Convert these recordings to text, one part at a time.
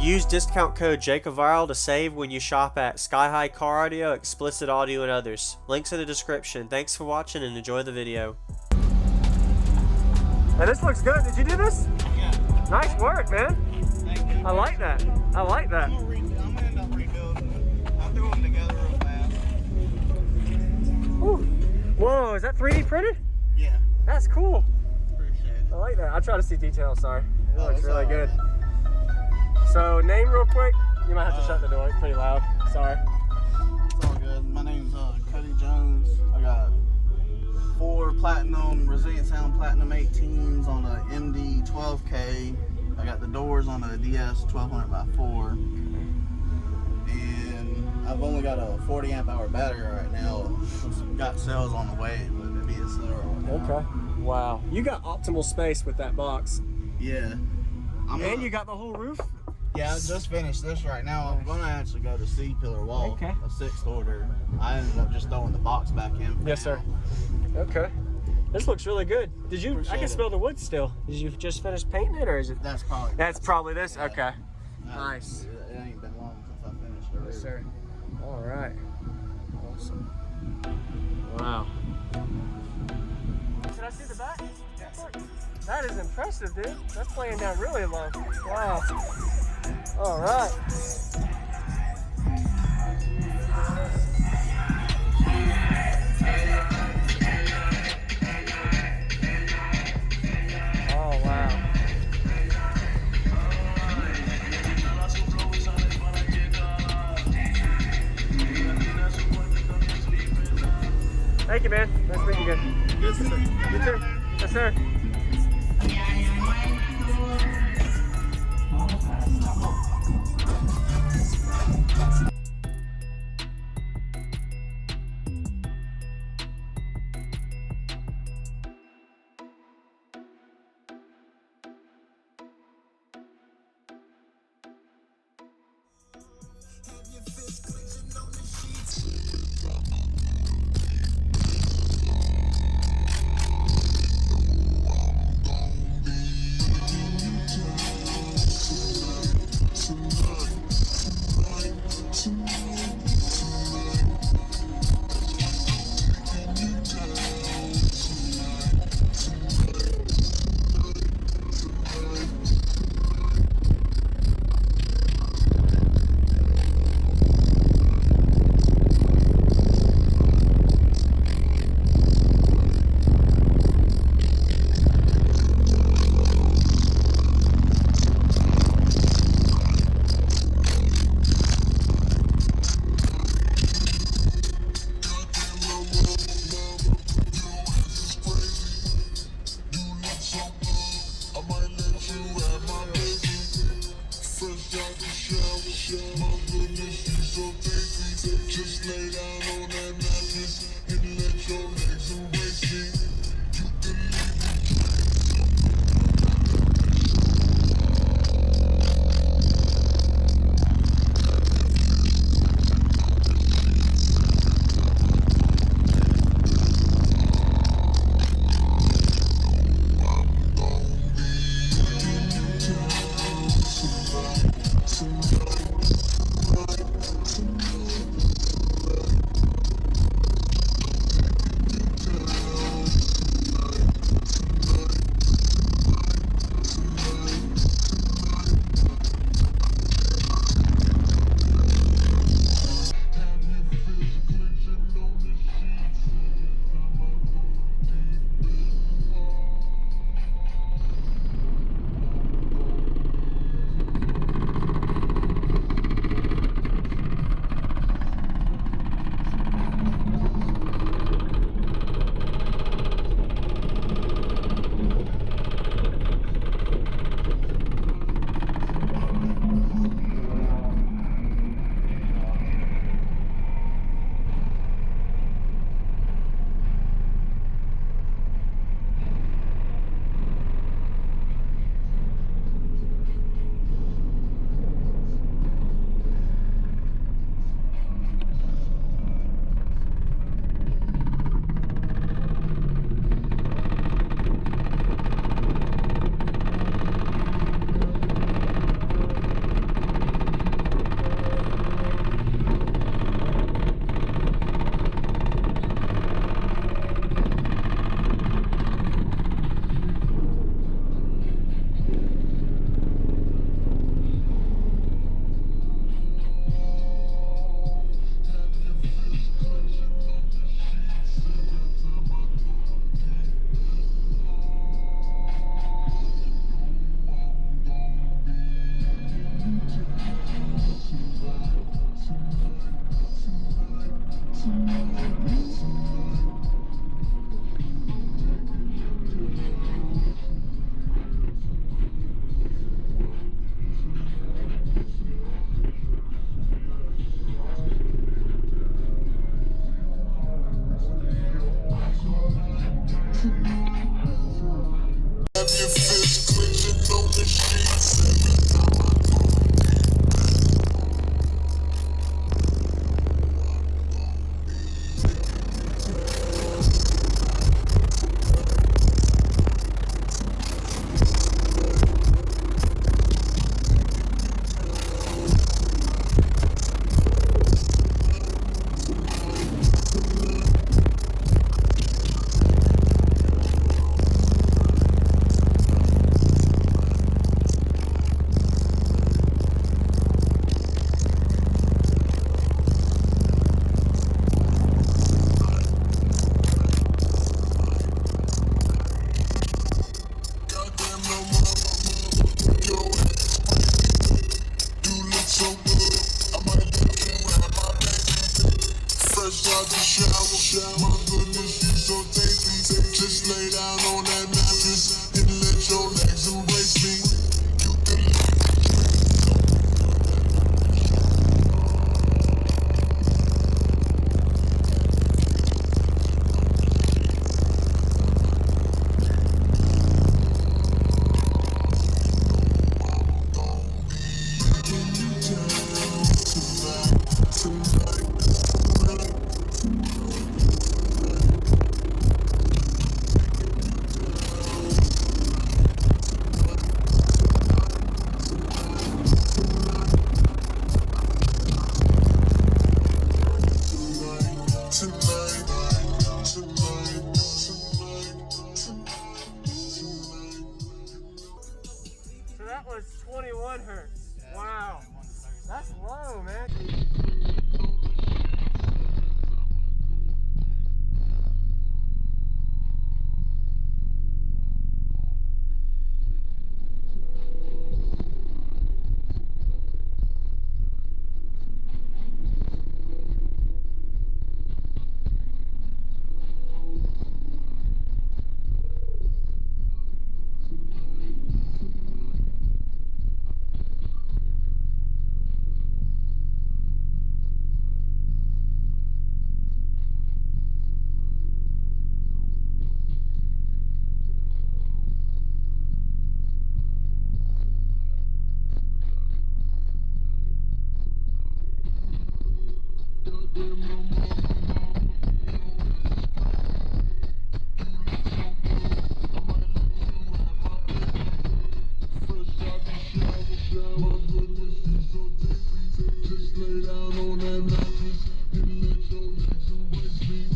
Use discount code JACOVIRAL to save when you shop at Sky High Car Audio, Explicit Audio, and others. Links in the description. Thanks for watching and enjoy the video. Hey, this looks good. Did you do this? Yeah. Nice work, man. Thank you. I like that. I like that. I'm gonna end up rebuilding it. I threw them together real fast. Ooh. Whoa, is that 3D printed? Yeah. That's cool. Appreciate it. I like that. I try to see details, sorry. It looks it's really all good. right. So, name real quick. You might have to shut the door. It's pretty loud. Sorry. It's all good. My name's Cody Jones. I got 4 platinum Resilient Sound Platinum 18s on a MD 12K. I got the doors on a DS 1200x4. And I've only got a 40 amp hour battery right now. Got cells on the way, but it'd be a slower one. Okay. Wow. You got optimal space with that box. Yeah. And you got the whole roof? Yeah, I just finished this right now. I'm gonna actually go to C-pillar wall, Okay. a 6th order. I ended up just throwing the box back in. Yes, sir. Okay. This looks really good. Did you? I Appreciate can it. smell the wood still. Did you just finish painting it, or is it? That's probably. That's probably this. Yeah. Okay. Yeah, Nice. It ain't been long since I finished it. Yes, sir. All right. Awesome. Wow. Can I see the back? That is impressive, dude. That's playing down really low. Wow. All right. Oh, wow. Thank you, man. Nice meeting you. Yes, sir. You too. Yes, sir. down on that mattress and let your legs embrace me. So that was 21 hertz. Wow. That's low, man. Just lay down on that mattress and let your legs embrace me.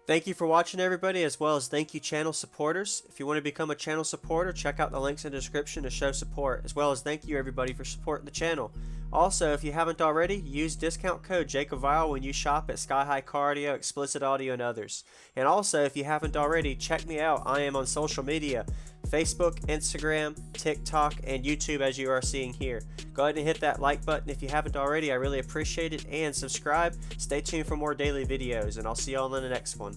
Thank you for watching, everybody, as well as thank you channel supporters. If you want to become a channel supporter, check out the links in the description to show support, as well as thank you everybody for supporting the channel. Also, if you haven't already, use discount code JACOBVIRAL when you shop at Sky High Cardio, Explicit Audio, and others. And also, if you haven't already, check me out. I am on social media, Facebook, Instagram, TikTok, and YouTube, as you are seeing here. Go ahead and hit that like button if you haven't already. I really appreciate it. And subscribe. Stay tuned for more daily videos, and I'll see y'all in the next one.